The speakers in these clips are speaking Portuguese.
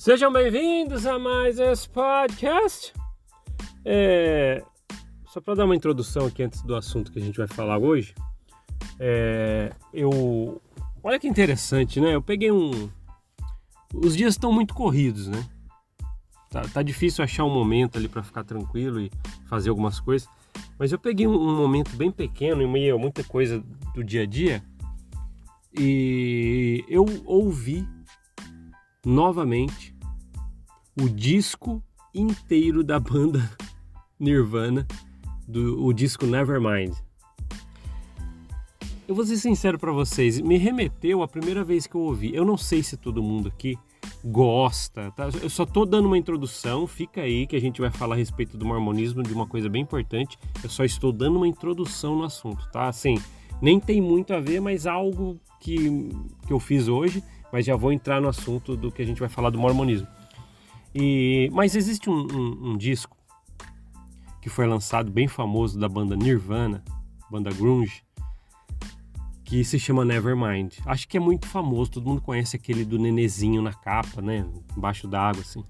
Sejam bem-vindos a mais esse podcast. Só para dar uma introdução aqui antes do assunto que a gente vai falar hoje, olha que interessante, né? Eu peguei Os dias estão muito corridos, né? Tá difícil achar um momento ali para ficar tranquilo e fazer algumas coisas, mas eu peguei um momento bem pequeno em meio a muita coisa do dia a dia e eu ouvi novamente o disco inteiro da banda Nirvana, o disco Nevermind. Eu vou ser sincero para vocês, me remeteu à primeira vez que eu ouvi. Eu não sei se todo mundo aqui gosta, tá? Eu só tô dando uma introdução, fica aí que a gente vai falar a respeito do mormonismo, de uma coisa bem importante. Eu só estou dando uma introdução no assunto, tá? Assim, nem tem muito a ver, mas algo que eu fiz hoje, mas já vou entrar no assunto do que a gente vai falar do mormonismo. Mas existe um disco que foi lançado, bem famoso, da banda Nirvana, banda grunge, que se chama Nevermind. Acho que é muito famoso, todo mundo conhece aquele do nenezinho na capa, né, embaixo d'água, assim.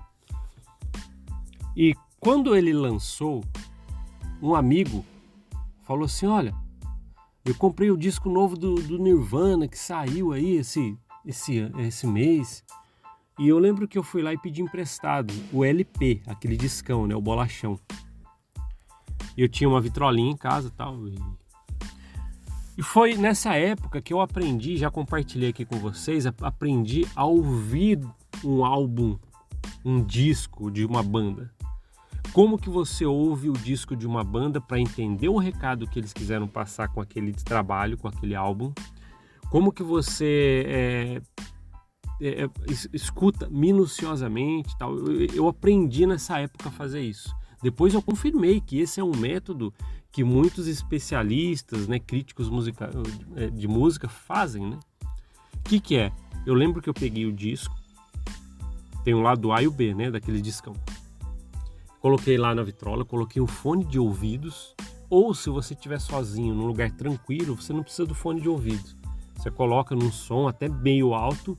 E quando ele lançou, um amigo falou assim: olha, eu comprei o disco novo do Nirvana que saiu aí esse mês. E eu lembro que eu fui lá e pedi emprestado o LP, aquele discão, né, o bolachão. E eu tinha uma vitrolinha em casa e tal. E foi nessa época que eu aprendi, já compartilhei aqui com vocês, aprendi a ouvir um álbum, um disco de uma banda. Como que você ouve o disco de uma banda para entender o recado que eles quiseram passar com aquele trabalho, com aquele álbum? Como que você escuta minuciosamente, tal. Eu aprendi nessa época a fazer isso. Depois eu confirmei que esse é um método que muitos especialistas, né, críticos de música fazem, né? O que é? Eu lembro que eu peguei o disco, tem um lado A e o B, né, daquele discão. Coloquei lá na vitrola, coloquei um fone de ouvidos, ou se você estiver sozinho num lugar tranquilo, você não precisa do fone de ouvidos. Você coloca num som até meio alto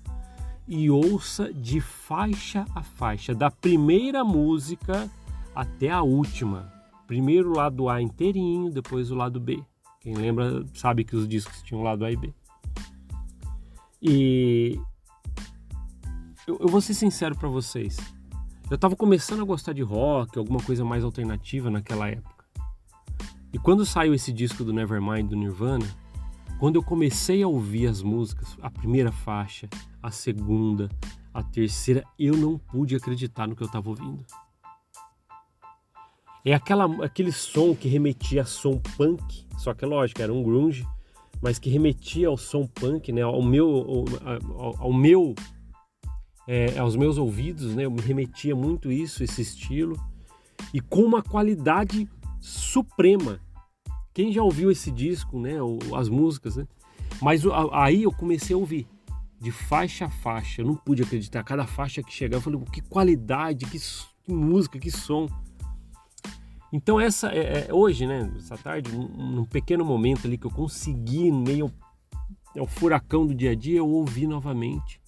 e ouça de faixa a faixa, da primeira música até a última. Primeiro o lado A inteirinho, depois o lado B. Quem lembra sabe que os discos tinham lado A e B. E eu vou ser sincero para vocês. Eu estava começando a gostar de rock, alguma coisa mais alternativa naquela época. E quando saiu esse disco do Nevermind, do Nirvana, quando eu comecei a ouvir as músicas, a primeira faixa, a segunda, a terceira, eu não pude acreditar no que eu estava ouvindo. É aquele som que remetia a som punk, só que é lógico, era um grunge, mas que remetia ao som punk, né, aos meus ouvidos, né, eu me remetia muito isso, esse estilo, e com uma qualidade suprema. Quem já ouviu esse disco, né, as músicas, né? Mas aí eu comecei a ouvir de faixa a faixa, eu não pude acreditar, cada faixa que chegava, eu falei, que qualidade, que música, que som. Então essa hoje, né, essa tarde, num pequeno momento ali que eu consegui, meio ao furacão do dia a dia, eu ouvi novamente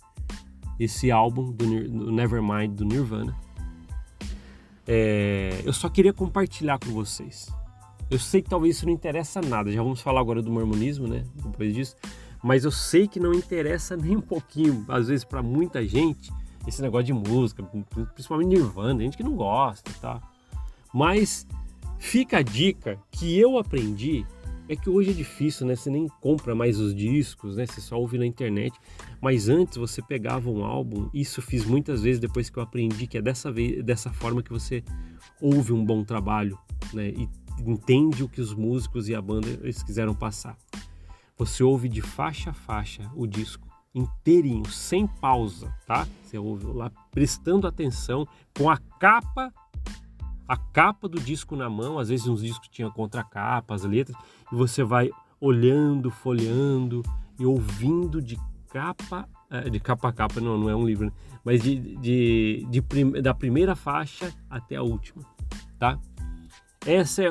esse álbum do Nevermind, do Nirvana. Eu só queria compartilhar com vocês. Eu sei que talvez isso não interessa nada, já vamos falar agora do mormonismo, né, depois disso, mas eu sei que não interessa nem um pouquinho, às vezes para muita gente, esse negócio de música, principalmente Nirvana, gente que não gosta, tá? Mas fica a dica que eu aprendi, é que hoje é difícil, né, você nem compra mais os discos, né, você só ouve na internet, mas antes você pegava um álbum, isso fiz muitas vezes depois que eu aprendi que é dessa forma que você ouve um bom trabalho, né, e entende o que os músicos e a banda eles quiseram passar. Você ouve de faixa a faixa o disco inteirinho, sem pausa, tá? Você ouve lá prestando atenção, com a capa do disco na mão, às vezes uns discos tinham contracapa, as letras, e você vai olhando, folheando e ouvindo de capa a capa, não é um livro, né? Mas da primeira faixa até a última, tá? Esse é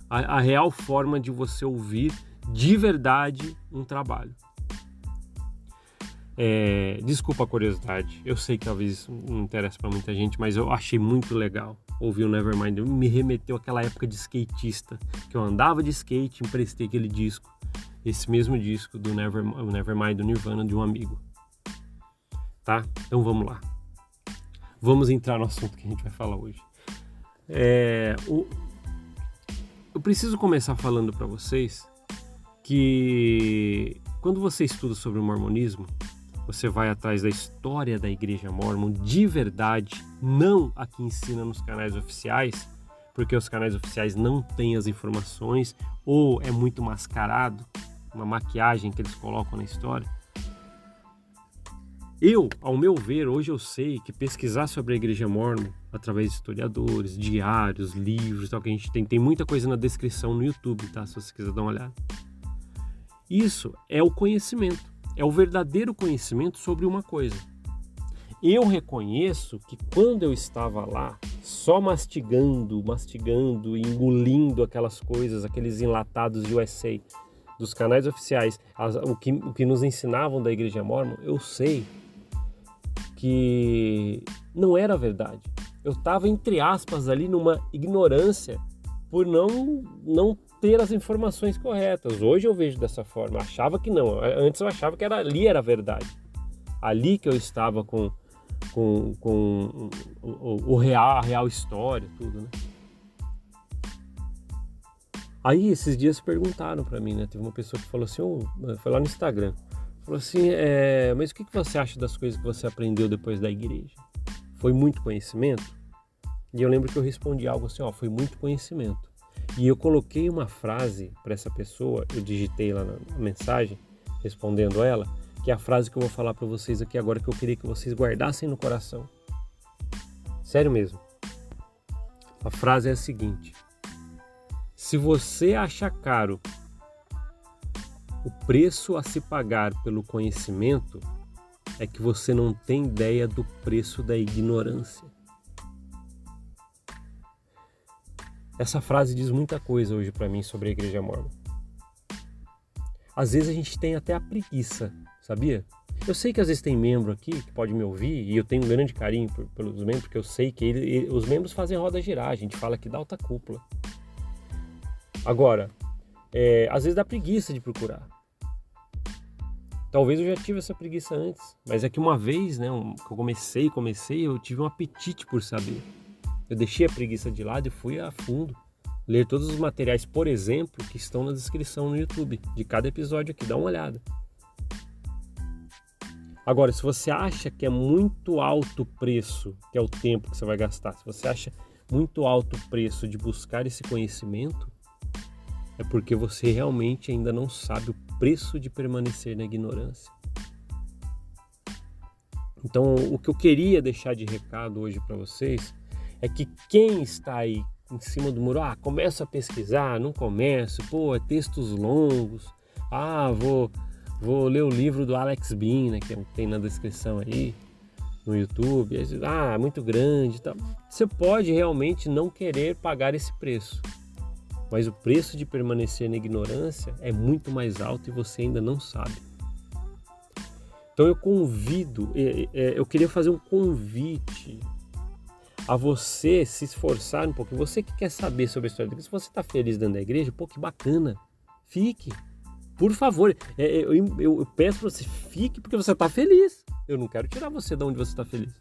a real forma de você ouvir de verdade um trabalho. Desculpa a curiosidade, eu sei que talvez isso não interessa para muita gente, mas eu achei muito legal ouvir o Nevermind. Me remeteu àquela época de skatista, que eu andava de skate, emprestei aquele disco, esse mesmo disco do Nevermind, do Nirvana, de um amigo. Tá? Então vamos lá. Vamos entrar no assunto que a gente vai falar hoje. Eu preciso começar falando para vocês que quando você estuda sobre o mormonismo, você vai atrás da história da Igreja Mórmon de verdade, não a que ensina nos canais oficiais, porque os canais oficiais não têm as informações ou é muito mascarado, uma maquiagem que eles colocam na história. Ao meu ver, hoje eu sei que pesquisar sobre a Igreja Mórmon através de historiadores, diários, livros, tal, que a gente tem muita coisa na descrição no YouTube, tá? Se você quiser dar uma olhada. Isso é o conhecimento, é o verdadeiro conhecimento sobre uma coisa. Eu reconheço que quando eu estava lá, só mastigando e engolindo aquelas coisas, aqueles enlatados de USA, dos canais oficiais, o que nos ensinavam da Igreja Mórmon, eu sei que não era verdade. Eu estava, entre aspas, ali numa ignorância por não ter as informações corretas. Hoje eu vejo dessa forma. Eu achava que não. Antes eu achava que ali era a verdade. Ali que eu estava com a real história, tudo, né? Aí esses dias perguntaram para mim, né? Teve uma pessoa que falou assim, foi lá no Instagram, falou assim, mas o que você acha das coisas que você aprendeu depois da igreja? Foi muito conhecimento? E eu lembro que eu respondi algo assim, foi muito conhecimento. E eu coloquei uma frase para essa pessoa, eu digitei lá na mensagem, respondendo ela, que é a frase que eu vou falar para vocês aqui agora, que eu queria que vocês guardassem no coração. Sério mesmo. A frase é a seguinte: se você acha caro o preço a se pagar pelo conhecimento, é que você não tem ideia do preço da ignorância. Essa frase diz muita coisa hoje para mim sobre a Igreja Mórmon. Às vezes a gente tem até a preguiça, sabia? Eu sei que às vezes tem membro aqui que pode me ouvir, e eu tenho um grande carinho pelos membros, porque eu sei que os membros fazem roda girar, a gente fala aqui da alta cúpula. Agora, às vezes dá preguiça de procurar. Talvez eu já tive essa preguiça antes, mas é que uma vez, né, que eu comecei, eu tive um apetite por saber. Eu deixei a preguiça de lado e fui a fundo ler todos os materiais, por exemplo, que estão na descrição no YouTube de cada episódio aqui, dá uma olhada. Agora, se você acha que é muito alto o preço, que é o tempo que você vai gastar, se você acha muito alto o preço de buscar esse conhecimento, é porque você realmente ainda não sabe o preço de permanecer na ignorância. Então, o que eu queria deixar de recado hoje para vocês é que quem está aí em cima do muro, começa a pesquisar, não começo, textos longos, vou ler o livro do Alex Bean, né, que tem na descrição aí, no YouTube, muito grande e tal. Você pode realmente não querer pagar esse preço, mas o preço de permanecer na ignorância é muito mais alto e você ainda não sabe. Então eu convido, eu queria fazer um convite a você se esforçar um pouquinho. Você que quer saber sobre a história da igreja, se você está feliz dentro da igreja, que bacana, fique. Por favor, eu peço para você, fique porque você está feliz. Eu não quero tirar você de onde você está feliz.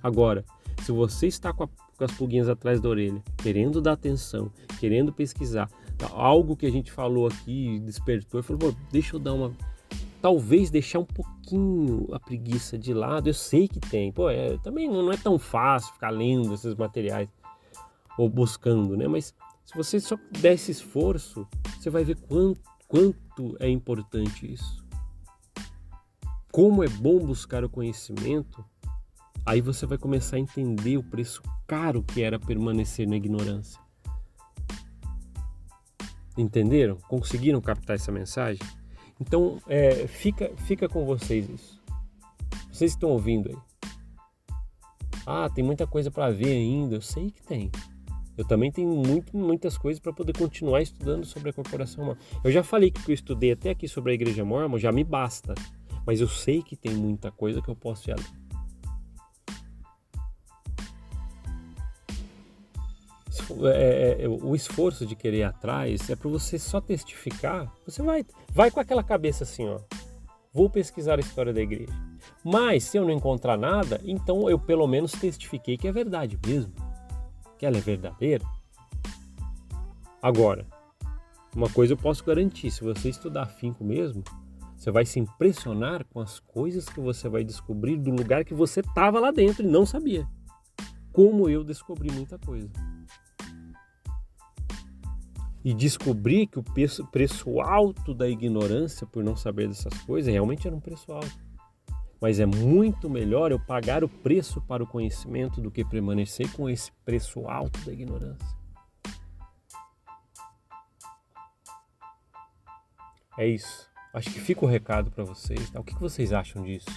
Agora, se você está com as pulguinhas atrás da orelha, querendo dar atenção, querendo pesquisar, algo que a gente falou aqui despertou, e falou, deixa eu dar uma... Talvez deixar um pouquinho a preguiça de lado, eu sei que tem. Também não é tão fácil ficar lendo esses materiais ou buscando, né? Mas se você só der esse esforço, você vai ver quanto é importante isso. Como é bom buscar o conhecimento, aí você vai começar a entender o preço caro que era permanecer na ignorância. Entenderam? Conseguiram captar essa mensagem? Então, fica com vocês isso. Vocês estão ouvindo aí. Tem muita coisa para ver ainda. Eu sei que tem. Eu também tenho muitas coisas para poder continuar estudando sobre a corporação Mórmon. Eu já falei que o que eu estudei até aqui sobre a Igreja Mórmon já me basta. Mas eu sei que tem muita coisa que eu posso ir além. O esforço de querer ir atrás é para você só testificar. Você vai com aquela cabeça assim, ó. Vou pesquisar a história da igreja. Mas se eu não encontrar nada, então eu pelo menos testifiquei que é verdade mesmo. Que ela é verdadeira. Agora, uma coisa eu posso garantir, se você estudar afinco mesmo, você vai se impressionar com as coisas que você vai descobrir do lugar que você estava lá dentro e não sabia. Como eu descobri muita coisa. E descobri que o preço alto da ignorância por não saber dessas coisas realmente era um preço alto. Mas é muito melhor eu pagar o preço para o conhecimento do que permanecer com esse preço alto da ignorância. É isso. Acho que fica o recado para vocês. Tá? O que vocês acham disso?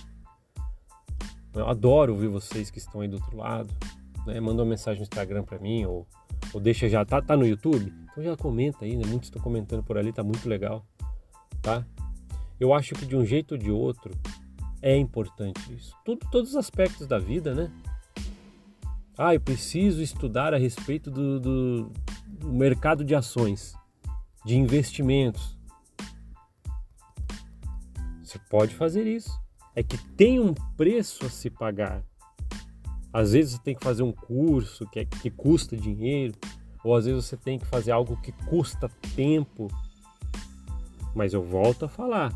Eu adoro ouvir vocês que estão aí do outro lado. Né? Manda uma mensagem no Instagram para mim ou deixa já. Tá no YouTube? Então já comenta aí, né? Muitos estão comentando por ali, tá muito legal. Tá? Eu acho que de um jeito ou de outro é importante isso. Todos os aspectos da vida, né? Eu preciso estudar a respeito do mercado de ações, de investimentos. Você pode fazer isso. É que tem um preço a se pagar. Às vezes você tem que fazer um curso que custa dinheiro, ou às vezes você tem que fazer algo que custa tempo. Mas eu volto a falar.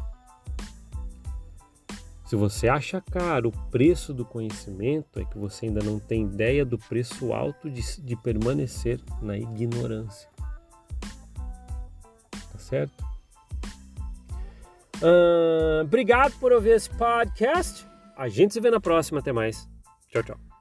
Se você acha caro o preço do conhecimento, é que você ainda não tem ideia do preço alto de permanecer na ignorância. Tá certo? Obrigado por ouvir esse podcast. A gente se vê na próxima. Até mais. Tchau, tchau.